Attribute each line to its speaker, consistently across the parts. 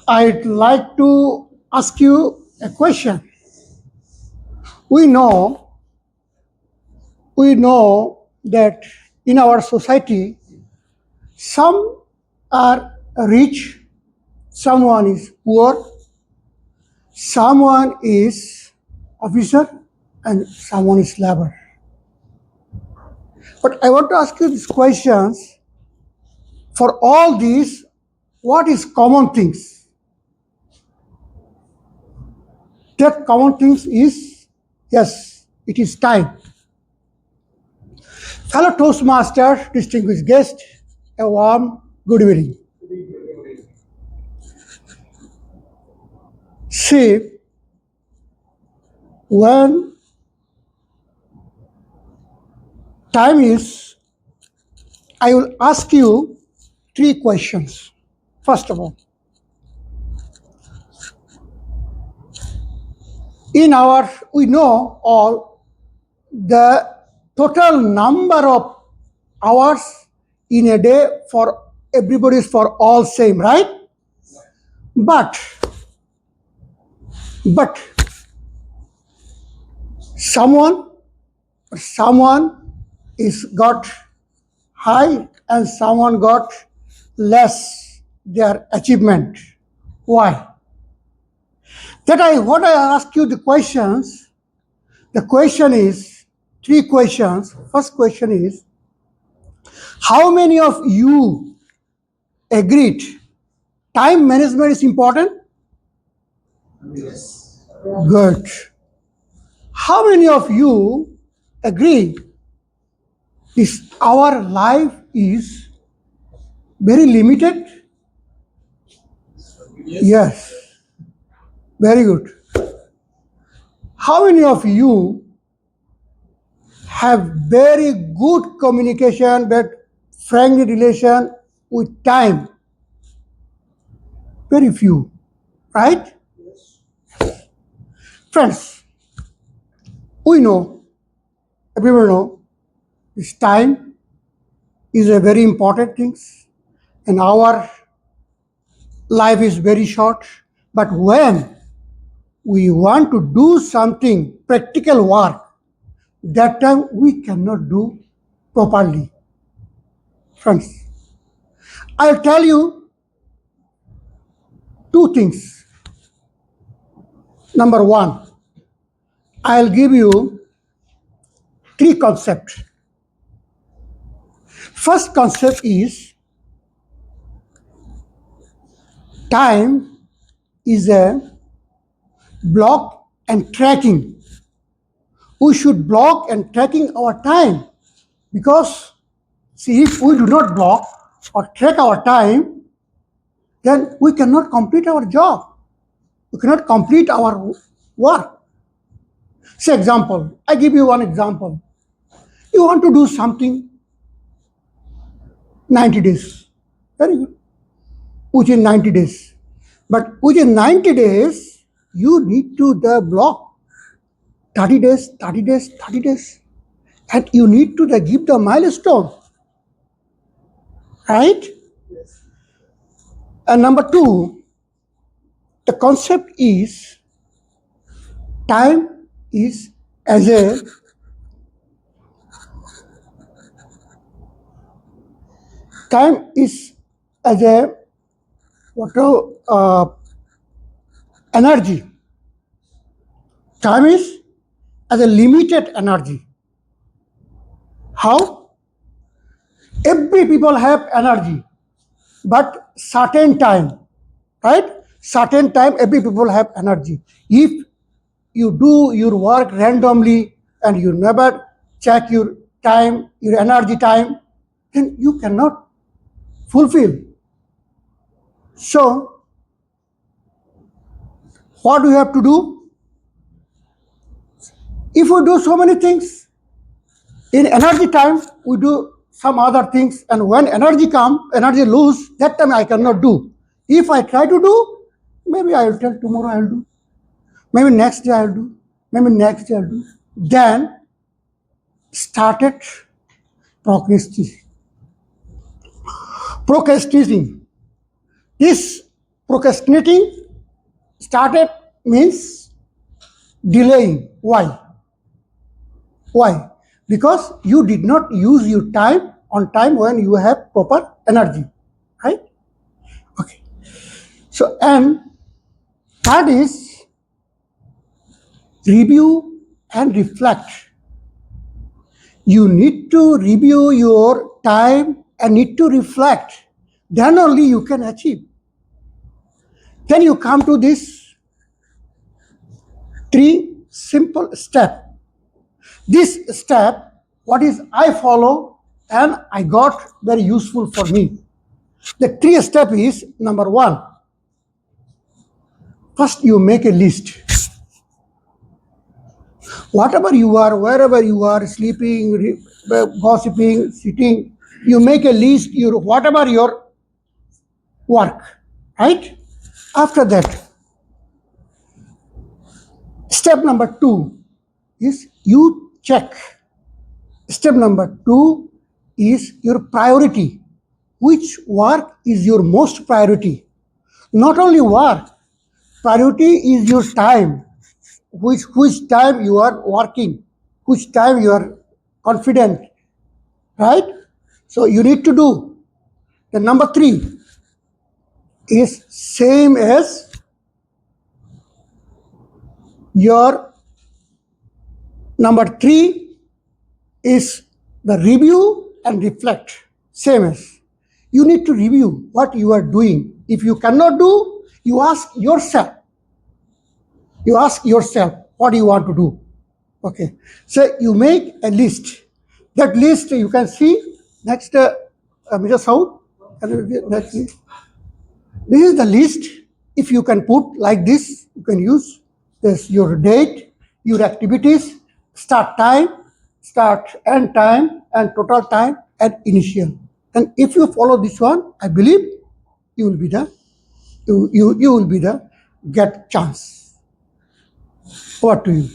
Speaker 1: I'd like to ask you a question. We know, we know that in our society, some are rich, someone is poor, someone is officer, and someone is laborer. But I want to ask you these questions. For all these, what is common things? That common things is, yes, it is time. Fellow Toastmaster, distinguished guest, a warm good evening. See, when time is, I will ask you three questions. First of all, we know all the total number of hours in a day for everybody is for all same, right? But someone is got high and someone got less their achievement. Why? What I ask you the questions, the question is three questions. First question is, how many of you agreed time management is important?
Speaker 2: Yes.
Speaker 1: Good. How many of you agree our life is very limited? Yes. Very good. How many of you have very good communication, but friendly relation with time? Very few, right?
Speaker 2: Yes.
Speaker 1: Friends, we know, everyone know, this time is a very important thing, and our life is very short. But when we want to do something, practical work, that time we cannot do properly. Friends, I'll tell you two things. Number one, I'll give you three concepts. First concept is time is a block and tracking. We should block and tracking our time because, see, if we do not block or track our time, then we cannot complete our job. We cannot complete our work. Say example, I give you one example. You want to do something 90 days. Very good. Within 90 days. But within 90 days, you need to the block 30 days, 30 days, 30 days. And you need to give the milestone. Right?
Speaker 2: Yes.
Speaker 1: And number two, the concept is time is as a energy. Time is as a limited energy. How? Every people have energy, but certain time, right? Certain time, every people have energy. If you do your work randomly and you never check your time, your energy time, then you cannot fulfill. So, what do you have to do? If we do so many things, in energy time, we do some other things, and when energy come, energy lose, that time I cannot do. If I try to do, maybe I will tell tomorrow I will do. Maybe next day I will do. Maybe next day I will do. Then started procrastinating. Procrastinating. This procrastinating started means delaying. Why? Why? Because you did not use your time on time when you have proper energy, right? Okay. So, and third is review and reflect. You need to review your time and need to reflect. Then only you can achieve. Then you come to this three simple step. This step, what is I follow and I got very useful for me. The three step is number one. First, you make a list. Whatever you are, wherever you are, sleeping, gossiping, sitting, you make a list. Your whatever your work, right? After that, step number two is you check. Step number two is your priority. Which work is your most priority? Not only work, priority is your time. Which time you are working, which time you are confident, right? So you need to do. The number three is same as your number three is the review and reflect. Same as you need to review what you are doing. If you cannot do, you ask yourself. You ask yourself, what do you want to do? Okay. So you make a list. That list you can see next, Mr. Saud. Next. This is the list. If you can put like this, you can use this your date, your activities, start time, start end time, and total time and initial. And if you follow this one, I believe you will be the you will be the get chance. What to you?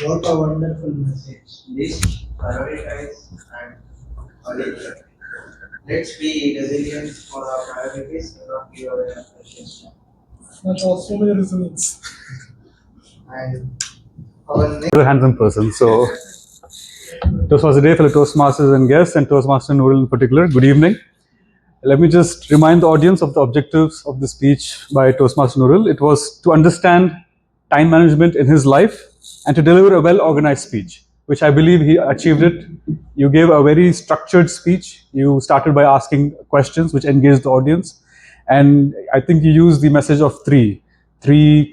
Speaker 2: What a wonderful message. List, prioritize, and audit. Let's be resilient for our priorities and not give away our precious time.
Speaker 3: That's also my resilience.
Speaker 2: And our next
Speaker 4: A handsome person. So, Toastmaster Day, fellow Toastmasters and guests, and Toastmaster Nurul in particular, good evening. Let me just remind the audience of the objectives of the speech by Toastmaster Nurul. It was to understand time management in his life and to deliver a well-organized speech, which I believe he achieved it. You gave a very structured speech. You started by asking questions which engaged the audience. And I think you used the message of three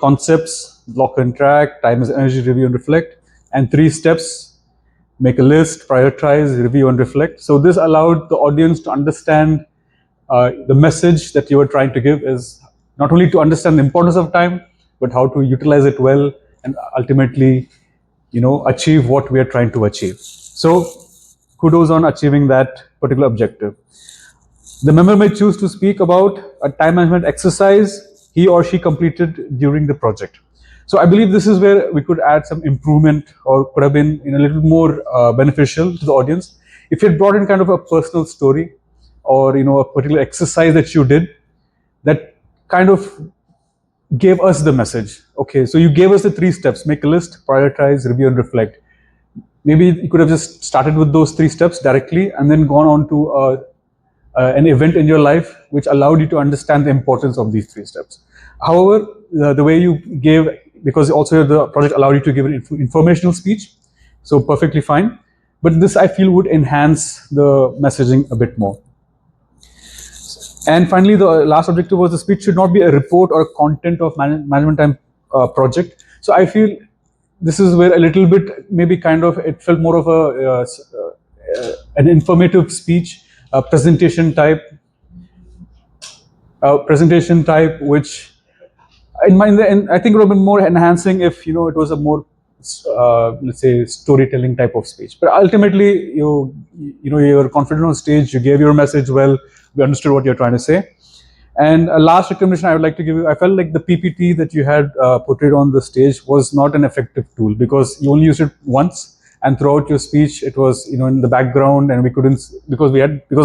Speaker 4: concepts: block and track, time is energy, review and reflect, and three steps: make a list, prioritize, review and reflect. So this allowed the audience to understand the message that you were trying to give is not only to understand the importance of time, but how to utilize it well and ultimately, achieve what we are trying to achieve. So kudos on achieving that particular objective. The member may choose to speak about a time management exercise he or she completed during the project. So I believe this is where we could add some improvement, or could have been a little more beneficial to the audience if you had brought in kind of a personal story, or a particular exercise that you did that kind of gave us the message. Okay, so you gave us the three steps: make a list, prioritize, review and reflect. Maybe you could have just started with those three steps directly and then gone on to an event in your life which allowed you to understand the importance of these three steps. However, the way you gave, because also the project allowed you to give an informational speech, so perfectly fine. But this, I feel, would enhance the messaging a bit more. And finally, the last objective was the speech should not be a report or a content of management time project. So I feel this is where a little bit, maybe kind of, it felt more of an informative speech, a presentation type, which I think it would have been more enhancing if it was a more let's say storytelling type of speech. But ultimately, you were confident on stage. You gave your message well. We understood what you're trying to say. And a last recommendation I would like to give you, I felt like the PPT that you had portrayed on the stage was not an effective tool because you only used it once, and throughout your speech it was in the background, and we couldn't, because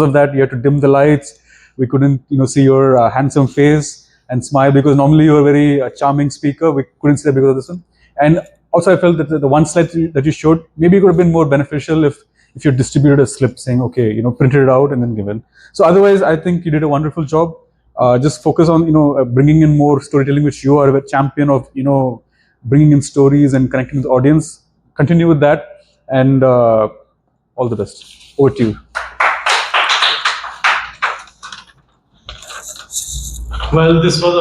Speaker 4: of that you had to dim the lights. We couldn't see your handsome face and smile, because normally you're a very charming speaker. We couldn't see that because of this one. And also I felt that the one slide that you showed, maybe it could have been more beneficial if you distributed a slip saying, okay, printed it out and then given. So otherwise I think you did a wonderful job. Just focus on bringing in more storytelling, which you are a champion of, bringing in stories and connecting with the audience. Continue with that, and all the best. Over to you.
Speaker 3: Well, this was